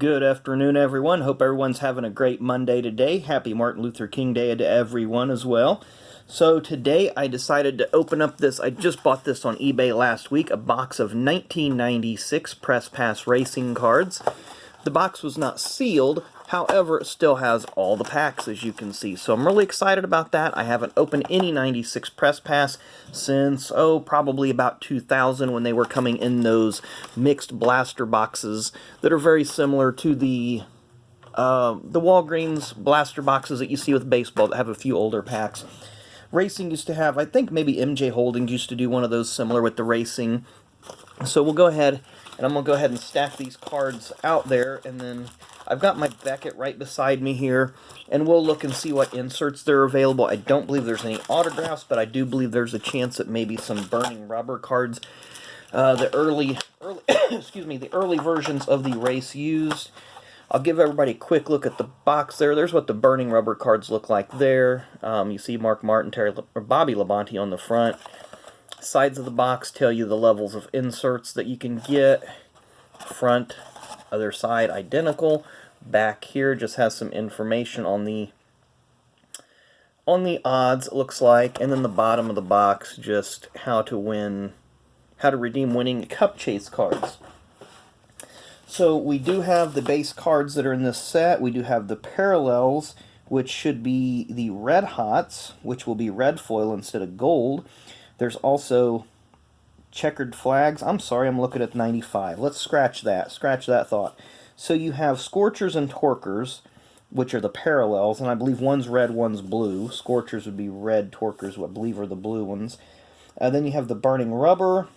Good afternoon, everyone. Hope everyone's having a great Monday today. Happy Martin Luther King Day to everyone as well. So today I decided to open up this, I just bought this on eBay last week, a box of 1996 Press Pass racing cards. The box was not sealed, however, it still has all the packs, as you can see. So I'm really excited about that. I haven't opened any 96 Press Pass since, probably about 2000 when they were coming in those mixed blaster boxes that are very similar to the Walgreens blaster boxes that you see with baseball that have a few older packs. Racing used to have, I think maybe MJ Holdings used to do one of those similar with the racing. So we'll go ahead, and I'm going to go ahead and stack these cards out there, and then I've got my Beckett right beside me here, and we'll look and see what inserts there are available. I don't believe there's any autographs, but I do believe there's a chance that maybe some burning rubber cards. The early the early versions of the race used. I'll give everybody a quick look at the box there. There's what the burning rubber cards look like there. You see Mark Martin, or Bobby Labonte on the front. Sides of the box tell you the levels of inserts that you can get. Front, other side, identical. Back here just has some information on the odds, it looks like. And then the bottom of the box, just how to redeem winning Cup Chase cards. So we do have the base cards that are in this set. We do have the parallels, which should be the Red Hots, which will be red foil instead of gold. There's also checkered flags. I'm sorry, I'm looking at 95. Let's scratch that thought. So you have Scorchers and Torquers, which are the parallels, and I believe one's red, one's blue. Scorchers would be red, Torquers, I believe, are the blue ones. Then you have the Burning Rubber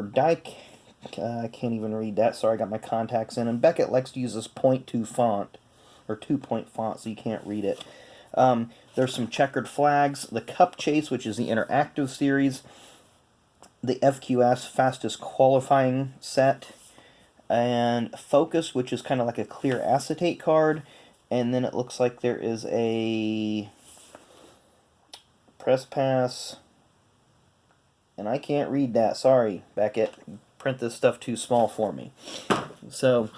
die. I can't even read that. Sorry, I got my contacts in. And Beckett likes to use this 0.2 font, or 2-point font, so you can't read it. There's some checkered flags. The Cup Chase, which is the interactive series. The FQS, fastest qualifying set. And Focus, which is kind of like a clear acetate card. And then it looks like there is a Press Pass. And I can't read that. Sorry, Beckett. Print this stuff too small for me. So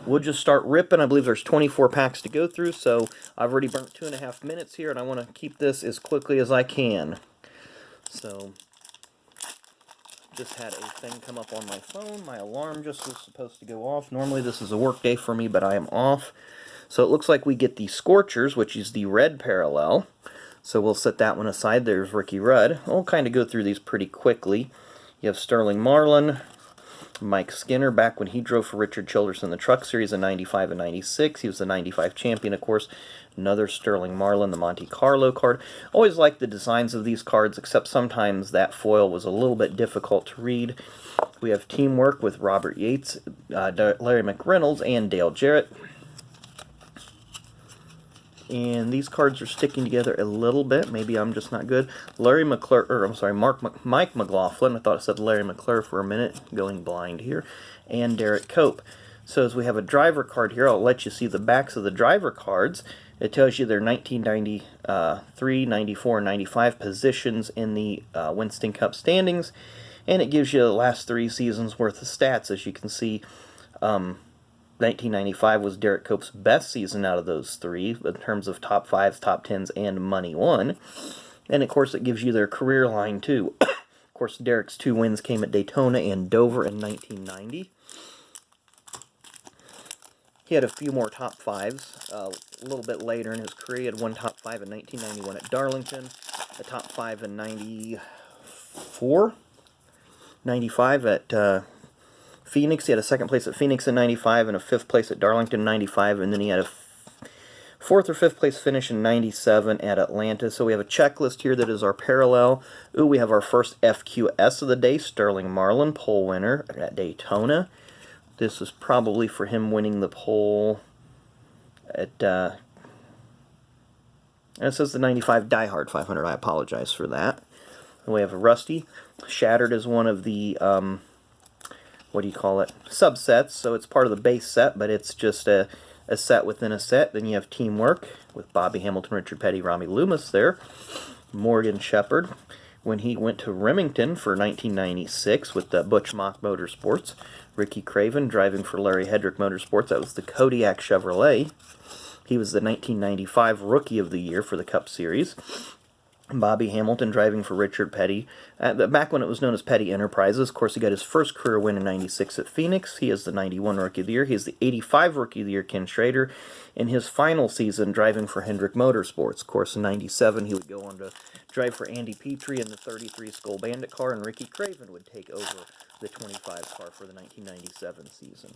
we'll just start ripping. I believe there's 24 packs to go through, so I've already burnt 2.5 minutes here, and I want to keep this as quickly as I can. So just had a thing come up on my phone. My alarm just was supposed to go off. Normally this is a work day for me, but I am off. So it looks like we get the Scorchers, which is the red parallel. So we'll set that one aside. There's Ricky Rudd. We'll kind of go through these pretty quickly. You have Sterling Marlin, Mike Skinner, back when he drove for Richard Childress in the Truck Series in 95 and 96. He was the 95 champion, of course. Another Sterling Marlin, the Monte Carlo card. Always liked the designs of these cards, except sometimes that foil was a little bit difficult to read. We have Teamwork with Robert Yates, Larry McReynolds, and Dale Jarrett. And these cards are sticking together a little bit. Maybe I'm just not good. Mike McLaughlin. I thought it said Larry McClure for a minute. Going blind here. And Derek Cope. So as we have a driver card here, I'll let you see the backs of the driver cards. It tells you their 1993, 94, and 95 positions in the Winston Cup standings. And it gives you the last 3 seasons worth of stats. As you can see, 1995 was Derek Cope's best season out of those 3 in terms of top 5s, top 10s, and money won. And of course it gives you their career line too. Of course Derek's 2 wins came at Daytona and Dover in 1990. He had a few more top 5s a little bit later in his career. He had one top 5 in 1991 at Darlington, a top 5 in 95 at Phoenix. He had a 2nd place at Phoenix in 95 and a 5th place at Darlington in 95, and then he had a 4th or 5th place finish in 97 at Atlanta. So we have a checklist here that is our parallel. Ooh, we have our first FQS of the day, Sterling Marlin, pole winner at Daytona. This is probably for him winning the pole at, and it says the 95 Die Hard 500. I apologize for that. And we have a Rusty. Shattered is one of the, subsets, so it's part of the base set, but it's just a set within a set. Then you have Teamwork with Bobby Hamilton, Richard Petty, Romy Loomis there. Morgan Shepherd. when he went to Remington for 1996 with Butch Mock Motorsports. Ricky Craven driving for Larry Hedrick Motorsports. That was the Kodiak Chevrolet. He was the 1995 Rookie of the Year for the Cup Series. Bobby Hamilton driving for Richard Petty. Back when it was known as Petty Enterprises. Of course, he got his first career win in 96 at Phoenix. He is the 91 Rookie of the Year. He is the 85 Rookie of the Year, Ken Schrader. In his final season, driving for Hendrick Motorsports. Of course, in 97, he would go on to drive for Andy Petrie in the 33 Skull Bandit car, and Ricky Craven would take over the 25 car for the 1997 season.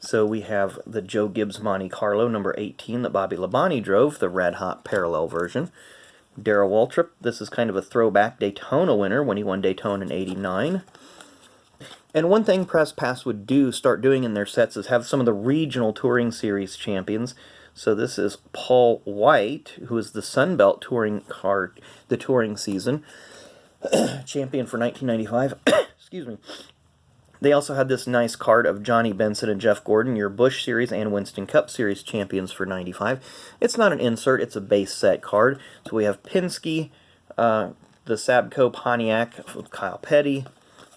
So we have the Joe Gibbs Monte Carlo, number 18, that Bobby Labonte drove, the Red Hot parallel version. Darrell Waltrip, this is kind of a throwback Daytona winner when he won Daytona in 89. And one thing Press Pass would start doing in their sets is have some of the regional touring series champions. So this is Paul White, who is the Sunbelt touring car, the touring season, champion for 1995. Excuse me. They also had this nice card of Johnny Benson and Jeff Gordon, your Busch Series and Winston Cup Series champions for 95. It's not an insert, it's a base set card. So we have Penske, the Sabco Pontiac with Kyle Petty.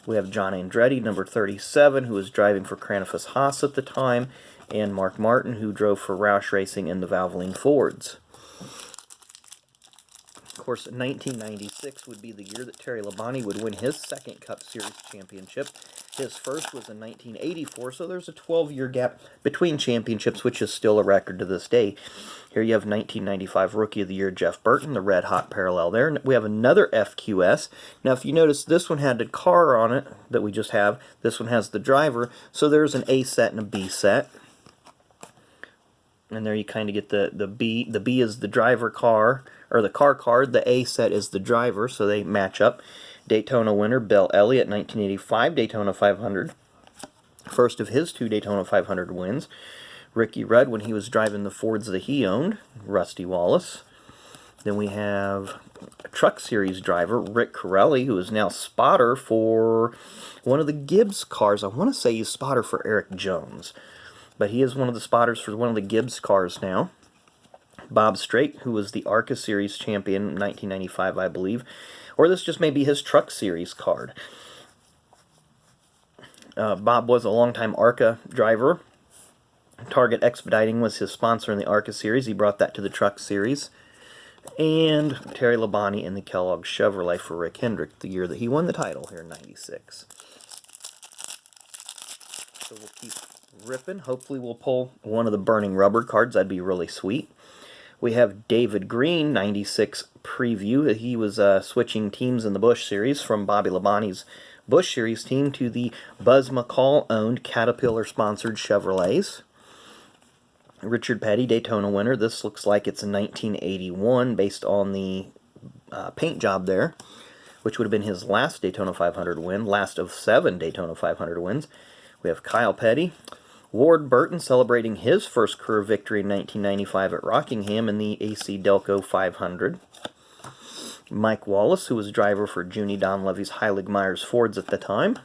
We have John Andretti, number 37, who was driving for Cranefus Haas at the time, and Mark Martin, who drove for Roush Racing in the Valvoline Fords. Of course, 1996 would be the year that Terry Labonte would win his second Cup Series championship. His first was in 1984, so there's a 12-year gap between championships, which is still a record to this day. Here you have 1995 Rookie of the Year Jeff Burton, the Red Hot parallel there. We have another FQS. Now, if you notice, this one had the car on it that we just have. This one has the driver, so there's an A set and a B set. And there you kind of get the B. The B is the driver car, or the car card. The A set is the driver, so they match up. Daytona winner Bill Elliott, 1985 Daytona 500. First of his 2 Daytona 500 wins. Ricky Rudd when he was driving the Fords that he owned. Rusty Wallace. Then we have a Truck Series driver, Rick Corelli, who is now spotter for one of the Gibbs cars. I want to say he's spotter for Eric Jones. But he is one of the spotters for one of the Gibbs cars now. Bob Straight, who was the ARCA Series champion in 1995, I believe. Or this just may be his Truck Series card. Bob was a longtime ARCA driver. Target Expediting was his sponsor in the ARCA Series. He brought that to the Truck Series. And Terry Labonte in the Kellogg Chevrolet for Rick Hendrick, the year that he won the title here in 96. So we'll keep ripping. Hopefully we'll pull one of the Burning Rubber cards. That'd be really sweet. We have David Green, 96 preview. He was switching teams in the Busch Series from Bobby Labonte's Busch Series team to the Buzz McCall-owned Caterpillar-sponsored Chevrolets. Richard Petty, Daytona winner. This looks like it's a 1981 based on the paint job there, which would have been his last Daytona 500 win, last of 7 Daytona 500 wins. We have Kyle Petty. Ward Burton celebrating his first career victory in 1995 at Rockingham in the AC Delco 500. Mike Wallace, who was driver for Junie Donlevy's Heilig Myers Fords at the time.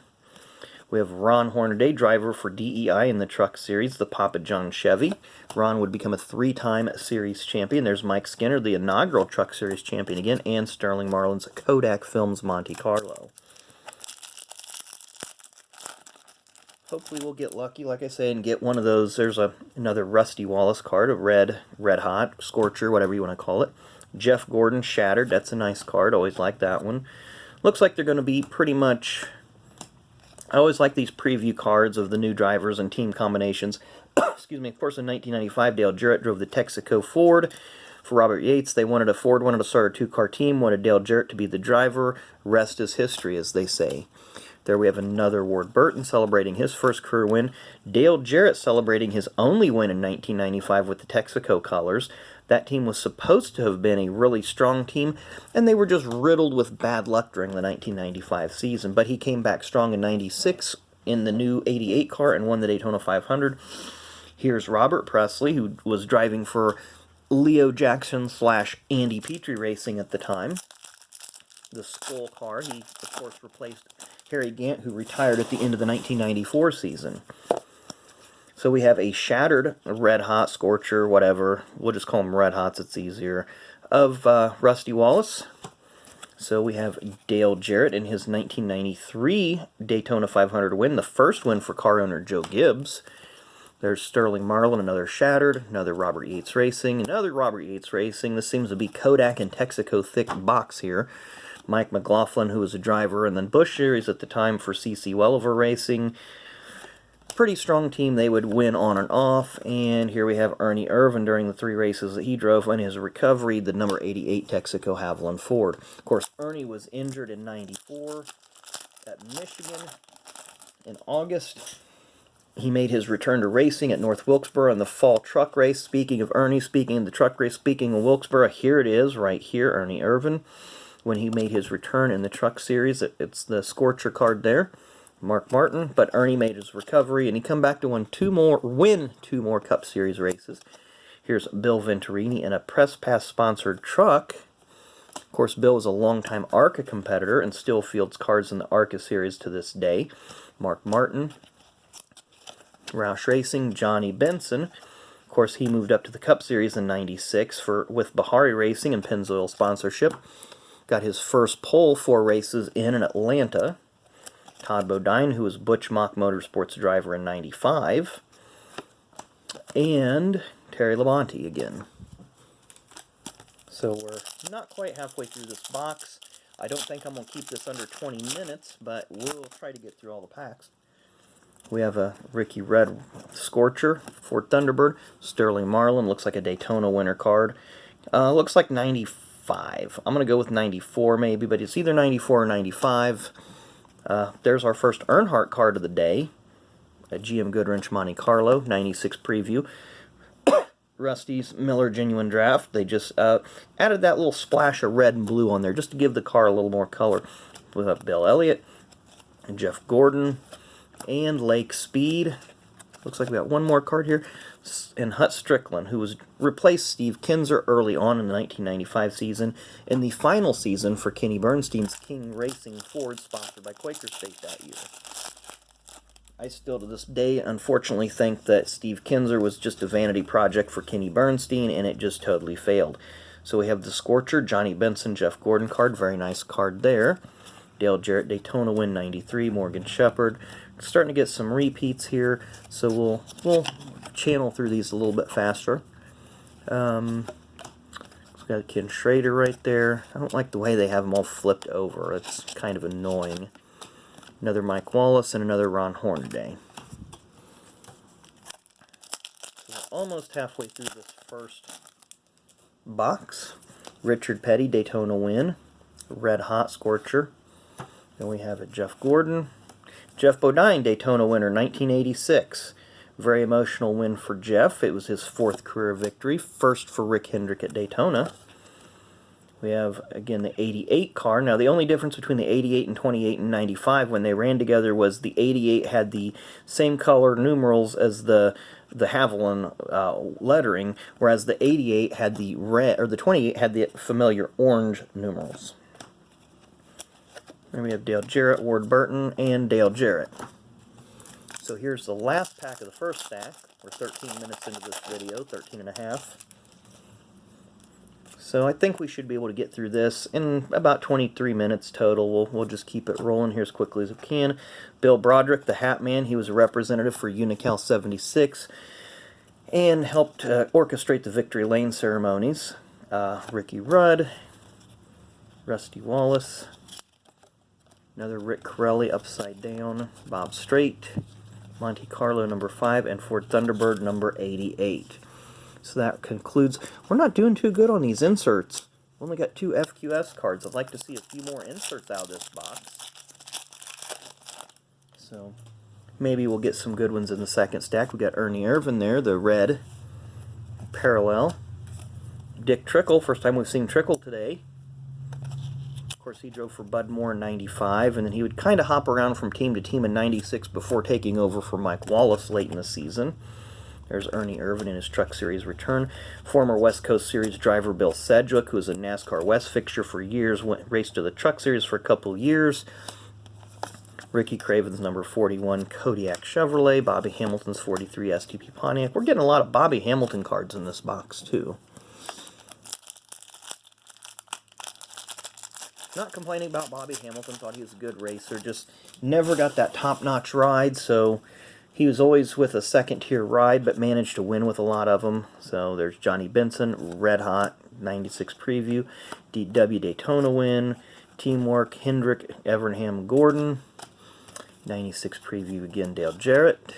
We have Ron Hornaday, driver for DEI in the Truck Series, the Papa John Chevy. Ron would become a 3-time series champion. There's Mike Skinner, the inaugural Truck Series champion again, and Sterling Marlin's Kodak Films Monte Carlo. Hopefully we'll get lucky, like I say, and get one of those. There's another Rusty Wallace card, a red hot, Scorcher, whatever you want to call it. Jeff Gordon, Shattered. That's a nice card. Always like that one. Looks like they're going to be pretty much... I always like these preview cards of the new drivers and team combinations. Excuse me. Of course, in 1995, Dale Jarrett drove the Texaco Ford for Robert Yates. Ford wanted to start a 2-car team, wanted Dale Jarrett to be the driver. Rest is history, as they say. There we have another Ward Burton celebrating his first career win. Dale Jarrett celebrating his only win in 1995 with the Texaco colors. That team was supposed to have been a really strong team, and they were just riddled with bad luck during the 1995 season. But he came back strong in 96 in the new 88 car and won the Daytona 500. Here's Robert Presley, who was driving for Leo Jackson / Andy Petrie Racing at the time. The Skull car. He, of course, replaced Harry Gant, who retired at the end of the 1994 season. So we have a Shattered, a Red Hot, Scorcher, whatever. We'll just call them Red Hots, it's easier. Of Rusty Wallace. So we have Dale Jarrett in his 1993 Daytona 500 win, the first win for car owner Joe Gibbs. There's Sterling Marlin, another Shattered, another Robert Yates Racing, another Robert Yates Racing. This seems to be Kodak and Texaco thick box here. Mike McLaughlin, who was a driver, and then Busch Series at the time for C.C. Welliver Racing. Pretty strong team. They would win on and off. And here we have Ernie Irvan during the 3 races that he drove in his recovery, the number 88 Texaco Haviland Ford. Of course, Ernie was injured in '94 at Michigan in August. He made his return to racing at North Wilkesboro in the fall truck race. Speaking of Ernie, speaking of the truck race, speaking of Wilkesboro, here it is right here, Ernie Irvan, when he made his return in the truck series. It's the Scorcher card there. Mark Martin, but Ernie made his recovery, and he come back to win two more Cup Series races. Here's Bill Venturini in a Press Pass sponsored truck. Of course, Bill is a longtime ARCA competitor and still fields cards in the ARCA series to this day. Mark Martin, Roush Racing, Johnny Benson. Of course, he moved up to the Cup Series in '96 with Bahari Racing and Pennzoil sponsorship. Got his first pole 4 races in Atlanta. Todd Bodine, who was Butch Mock Motorsports driver in '95. And Terry Labonte again. So we're not quite halfway through this box. I don't think I'm going to keep this under 20 minutes, but we'll try to get through all the packs. We have a Ricky Rudd Scorcher, Ford Thunderbird. Sterling Marlin, looks like a Daytona winner card. Looks like 95. I'm going to go with 94 maybe, but it's either 94 or 95. There's our first Earnhardt card of the day. A GM Goodwrench Monte Carlo, 96 preview. Rusty's Miller Genuine Draft. They just added that little splash of red and blue on there just to give the car a little more color. We have Bill Elliott, and Jeff Gordon, and Lake Speed. Looks like we got one more card here. And Hut Strickland, who was replaced Steve Kinzer early on in the 1995 season, in the final season for Kenny Bernstein's King Racing Ford, sponsored by Quaker State that year. I still to this day unfortunately think that Steve Kinzer was just a vanity project for Kenny Bernstein, and it just totally failed. So we have the Scorcher, Johnny Benson, Jeff Gordon card, very nice card there. Dale Jarrett Daytona win '93, Morgan Shepherd. Starting to get some repeats here, so we'll channel through these a little bit faster. It's got Ken Schrader right there. I don't like the way they have them all flipped over. It's kind of annoying. Another Mike Wallace and another Ron Hornaday. So we're almost halfway through this first box. Richard Petty Daytona win, Red Hot Scorcher. Then we have a Jeff Gordon. Jeff Bodine, Daytona winner, 1986. Very emotional win for Jeff. It was his 4th career victory, first for Rick Hendrick at Daytona. We have, again, the 88 car. Now, the only difference between the 88 and 28 and 95 when they ran together was the 88 had the same color numerals as the Haviland lettering, whereas the 88 had the red, or the 28 had the familiar orange numerals. Then we have Dale Jarrett, Ward Burton, and Dale Jarrett. So here's the last pack of the first stack. We're 13 minutes into this video, 13 and a half. So I think we should be able to get through this in about 23 minutes total. We'll just keep it rolling here as quickly as we can. Bill Broderick, the Hat Man, he was a representative for Unocal 76 and helped orchestrate the Victory Lane ceremonies. Ricky Rudd, Rusty Wallace, another Rick Corelli upside down, Bob Strait, Monte Carlo number 5, and Ford Thunderbird number 88. So that concludes. We're not doing too good on these inserts. We only got 2 FQS cards. I'd like to see a few more inserts out of this box. So maybe we'll get some good ones in the second stack. We got Ernie Irvan there, the red parallel. Dick Trickle, first time we've seen Trickle today. Of course, he drove for Bud Moore in '95, and then he would kind of hop around from team to team in '96 before taking over for Mike Wallace late in the season. There's Ernie Irvan in his Truck Series return. Former West Coast Series driver Bill Sedgwick, who was a NASCAR West fixture for years, raced to the Truck Series for a couple of years. Ricky Craven's number 41 Kodiak Chevrolet. Bobby Hamilton's 43 STP Pontiac. We're getting a lot of Bobby Hamilton cards in this box, too. Not complaining about Bobby Hamilton, thought he was a good racer, just never got that top-notch ride, so he was always with a second-tier ride, but managed to win with a lot of them. So there's Johnny Benson, Red Hot, 96 preview, DW Daytona win, Teamwork, Hendrick, Evernham Gordon, 96 preview again, Dale Jarrett.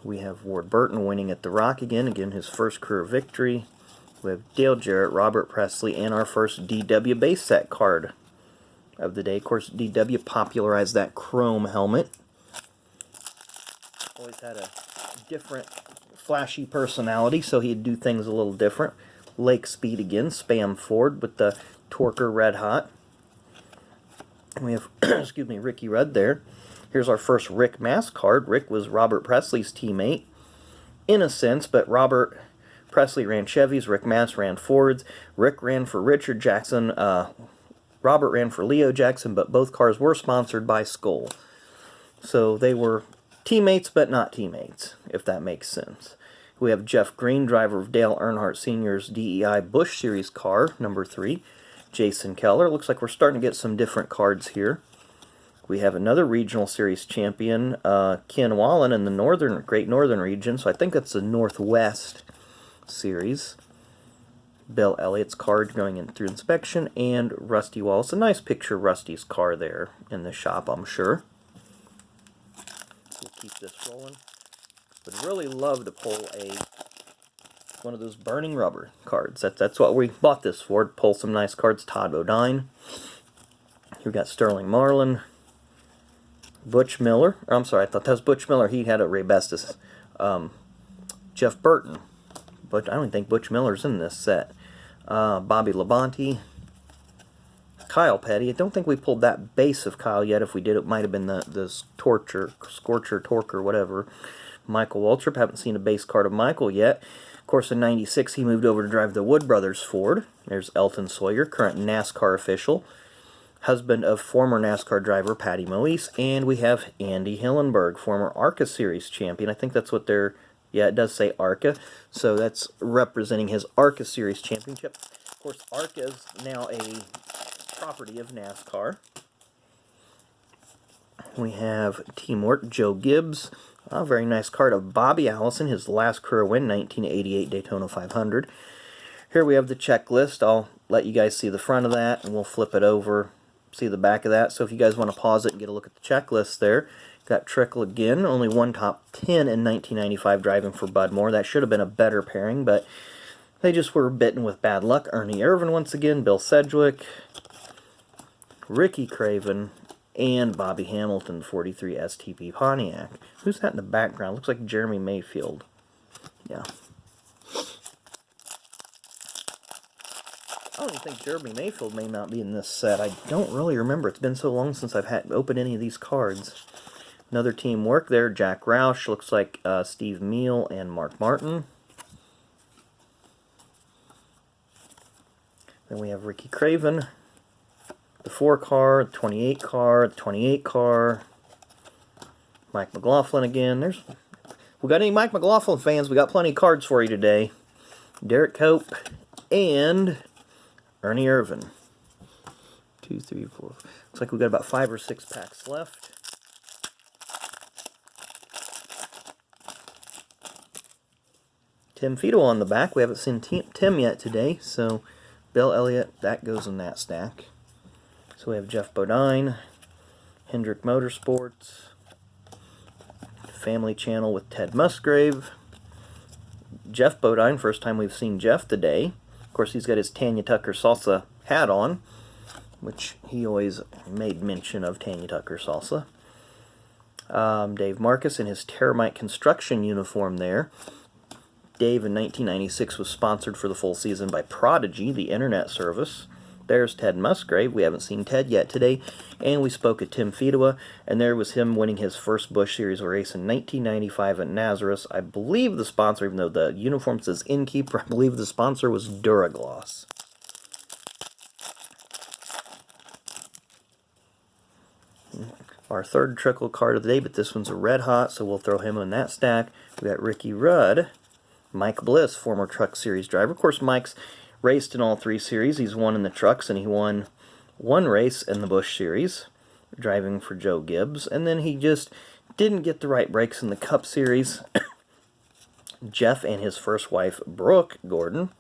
We have Ward Burton winning at the Rock again his first career victory. We have Dale Jarrett, Robert Presley, and our first DW base set card of the day. Of course, DW popularized that chrome helmet. Always had a different, flashy personality, so he'd do things a little different. Lake Speed again, Spam Ford with the Torker Red Hot. And we have, excuse me, Ricky Rudd there. Here's our first Rick Mast card. Rick was Robert Presley's teammate, in a sense, but Robert Presley ran Chevys, Rick Mast ran Fords, Rick ran for Richard Jackson, Robert ran for Leo Jackson, but both cars were sponsored by Skoal. So they were teammates, but not teammates, if that makes sense. We have Jeff Green, driver of Dale Earnhardt Sr.'s DEI Busch Series car, number 3. Jason Keller. Looks like we're starting to get some different cards here. We have another Regional Series champion, Ken Wallen in the Great Northern region, so I think that's the Northwest Series. Bill Elliott's card going in through inspection, and Rusty Wallace. A nice picture of Rusty's car there in the shop, I'm sure. We'll keep this rolling. Would really love to pull one of those Burning Rubber cards. That's what we bought this for, to pull some nice cards. Todd Bodine. We've got Sterling Marlin. Butch Miller. I'm sorry, I thought that was Butch Miller. He had a Ray Bestis. Jeff Burton. But I don't think Butch Miller's in this set. Bobby Labonte. Kyle Petty. I don't think we pulled that base of Kyle yet. If we did, it might have been the Scorcher, Torker, whatever. Michael Waltrip. Haven't seen a base card of Michael yet. Of course, in 96, he moved over to drive the Wood Brothers Ford. There's Elton Sawyer, current NASCAR official. Husband of former NASCAR driver Patty Moise. And we have Andy Hillenberg, former ARCA Series champion. I think that's what they're... Yeah, it does say ARCA, so that's representing his ARCA Series championship. Of course, ARCA is now a property of NASCAR. We have Teamwork, Joe Gibbs. A very nice card of Bobby Allison, his last career win, 1988 Daytona 500. Here we have the checklist. I'll let you guys see the front of that, and we'll flip it over, see the back of that. So if you guys want to pause it and get a look at the checklist there. Got Trickle again, only one top 10 in 1995 driving for Bud Moore. That should have been a better pairing, but they just were bitten with bad luck. Ernie Irvan once again, Bill Sedgwick, Ricky Craven, and Bobby Hamilton, 43 STP Pontiac. Who's that in the background? Looks like Jeremy Mayfield. Yeah. I don't even think Jeremy Mayfield may not be in this set. I don't really remember. It's been so long since I've had opened any of these cards. Another Teamwork there. Jack Roush. Looks like Steve Meal and Mark Martin. Then we have Ricky Craven. The 4 car, the 28 car, the 28 car. Mike McLaughlin again. We got any Mike McLaughlin fans? We got plenty of cards for you today. Derek Cope and Ernie Irvan. 2, 3, 4. Looks like we got about 5 or 6 packs left. Tim Fiedel on the back. We haven't seen Tim yet today, so Bill Elliott, that goes in that stack. So we have Jeff Bodine, Hendrick Motorsports, Family Channel with Ted Musgrave, Jeff Bodine, first time we've seen Jeff today. Of course, he's got his Tanya Tucker Salsa hat on, which he always made mention of, Tanya Tucker Salsa. Dave Marcus in his Terramite Construction uniform there. Dave in 1996 was sponsored for the full season by Prodigy, the internet service. There's Ted Musgrave. We haven't seen Ted yet today. And we spoke of Tim Fiedua, and there was him winning his first Busch Series race in 1995 at Nazareth. I believe the sponsor, even though the uniform says Innkeeper, I believe the sponsor was Duragloss. Our third trickle card of the day, but this one's a red hot, so we'll throw him in that stack. We got Ricky Rudd. Mike Bliss, former Truck Series driver. Of course, Mike's raced in all 3 series. He's won in the trucks, and he won one race in the Busch Series, driving for Joe Gibbs, and then he just didn't get the right breaks in the Cup Series. Jeff and his first wife, Brooke Gordon.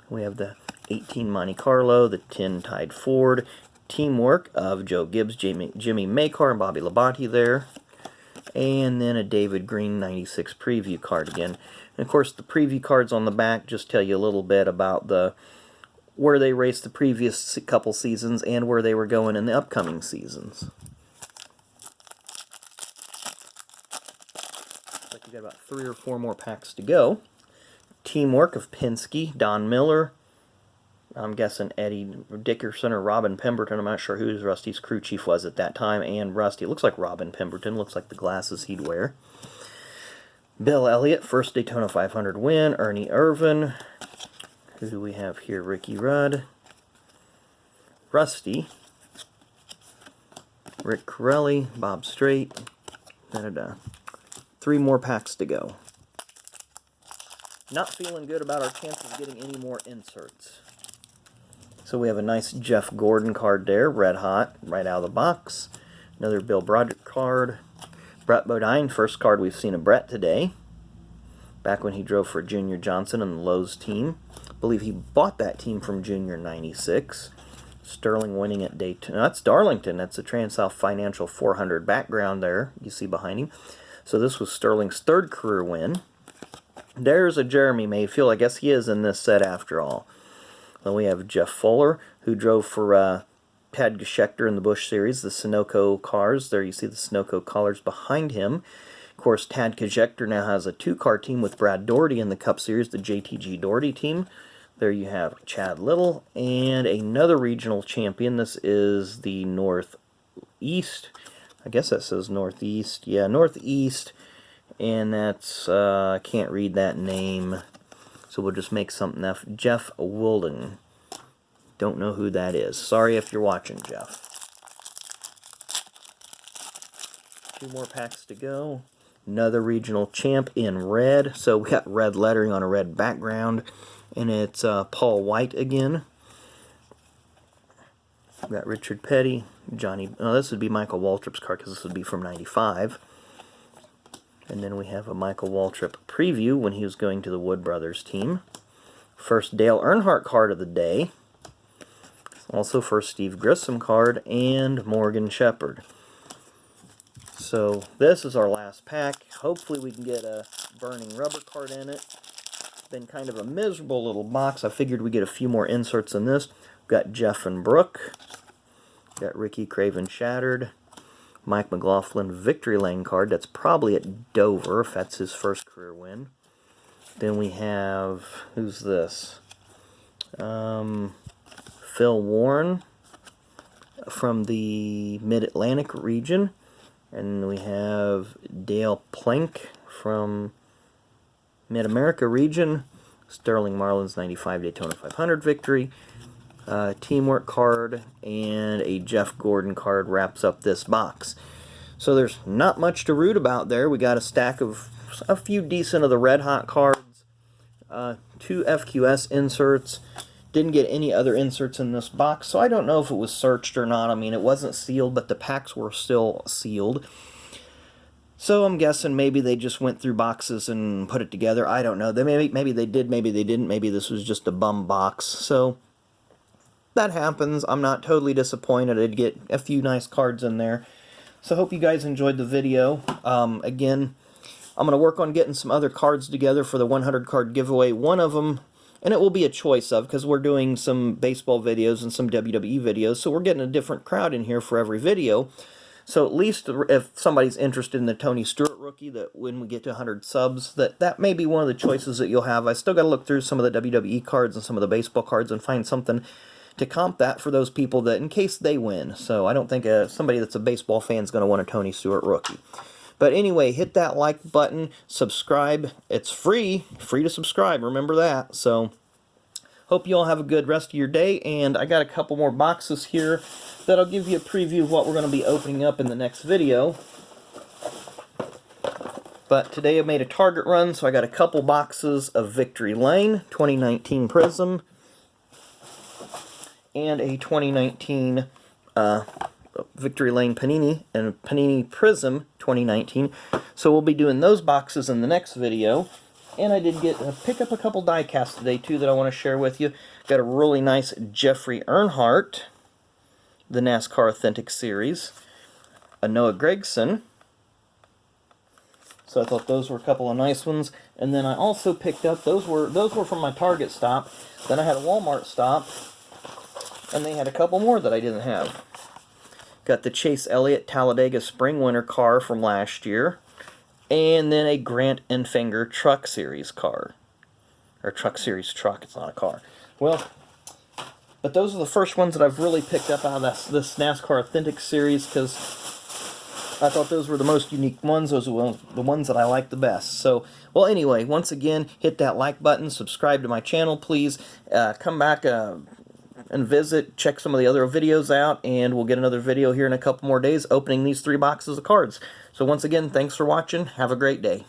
We have the 18 Monte Carlo, the 10 Tide Ford, teamwork of Joe Gibbs, Jimmy Makar, and Bobby Labonte there. And then a David Green 96 preview card again. And of course, the preview cards on the back just tell you a little bit about where they raced the previous couple seasons and where they were going in the upcoming seasons. Looks like you got about 3 or 4 more packs to go. Teamwork of Penske, Don Miller, I'm guessing Eddie Dickerson or Robin Pemberton. I'm not sure who Rusty's crew chief was at that time. And Rusty, it looks like Robin Pemberton. Looks like the glasses he'd wear. Bill Elliott, first Daytona 500 win. Ernie Irvan. Who do we have here? Ricky Rudd. Rusty. Rick Corelli. Bob Strait. 3 more packs to go. Not feeling good about our chances of getting any more inserts. So we have a nice Jeff Gordon card there, red hot, right out of the box. Another Bill Broderick card. Brett Bodine, first card we've seen of Brett today. Back when he drove for Junior Johnson and the Lowe's team. I believe he bought that team from Junior 96. Sterling winning at Daytona. That's Darlington. That's a Trans-South Financial 400 background there you see behind him. So this was Sterling's 3rd career win. There's a Jeremy Mayfield. I guess he is in this set after all. Then we have Jeff Fuller, who drove for Tad Geschechter in the Busch Series, the Sunoco cars. There you see the Sunoco collars behind him. Of course, Tad Geschechter now has a 2-car team with Brad Daugherty in the Cup Series, the JTG Daugherty team. There you have Chad Little and another regional champion. This is the Northeast. I guess that says Northeast. Yeah, Northeast. And that's, I can't read that name. So we'll just make something up. Jeff Wilden. Don't know who that is. Sorry if you're watching, Jeff. 2 more packs to go. Another regional champ in red. So we got red lettering on a red background. And it's Paul White again. We got Richard Petty. Johnny. Oh, this would be Michael Waltrip's card because this would be from 95. And then we have a Michael Waltrip preview when he was going to the Wood Brothers team. First Dale Earnhardt card of the day. Also first Steve Grissom card and Morgan Shepherd. So this is our last pack. Hopefully we can get a Burning Rubber card in it. It's been kind of a miserable little box. I figured we'd get a few more inserts in this. We've got Jeff and Brooke. Got Ricky Craven Shattered. Mike McLaughlin Victory Lane card. That's probably at Dover, if that's his first career win. Then we have, who's this? Phil Warren from the Mid-Atlantic region. And we have Dale Plank from Mid-America region. Sterling Marlin's 95 Daytona 500 victory. Teamwork card and a Jeff Gordon card wraps up this box. So there's not much to root about there. We got a stack of a few decent of the red hot cards, 2 FQS inserts. Didn't get any other inserts in this box, so I don't know if it was searched or not. I mean, it wasn't sealed, but the packs were still sealed. So I'm guessing maybe they just went through boxes and put it together. I don't know. Maybe they did, maybe they didn't. Maybe this was just a bum box. So that happens. I'm not totally disappointed. I did get a few nice cards in there. So I hope you guys enjoyed the video. Again, I'm going to work on getting some other cards together for the 100 card giveaway. One of them, and it will be a choice of, because we're doing some baseball videos and some WWE videos, so we're getting a different crowd in here for every video. So at least if somebody's interested in the Tony Stewart rookie, that when we get to 100 subs, that may be one of the choices that you'll have. I still got to look through some of the WWE cards and some of the baseball cards and find something to comp that for those people that, in case they win. So I don't think somebody that's a baseball fan is going to want a Tony Stewart rookie. But anyway, hit that like button, subscribe. It's free to subscribe, remember that. So hope you all have a good rest of your day, and I got a couple more boxes here that'll give you a preview of what we're going to be opening up in the next video. But today I made a target run, so I got a couple boxes of Victory Lane 2019 Prism. and a 2019 Victory Lane Panini and Panini Prism 2019. So we'll be doing those boxes in the next video. And I did pick up a couple die casts today too that I want to share with you. Got a really nice Jeffrey Earnhardt, the NASCAR Authentic Series, a Noah Gragson. So I thought those were a couple of nice ones. And then I also picked up, those were from my Target stop. Then I had a Walmart stop, and they had a couple more that I didn't have. Got the Chase Elliott Talladega Spring Winter car from last year. And then a Grant Enfinger Truck Series car. Or Truck Series truck, it's not a car. Well, but those are the first ones that I've really picked up out of this NASCAR Authentic Series, because I thought those were the most unique ones. Those were the ones that I like the best. So, well, anyway, once again, hit that like button, subscribe to my channel, please. Come back and visit, check some of the other videos out, and we'll get another video here in a couple more days opening these 3 boxes of cards. So once again, thanks for watching. Have a great day.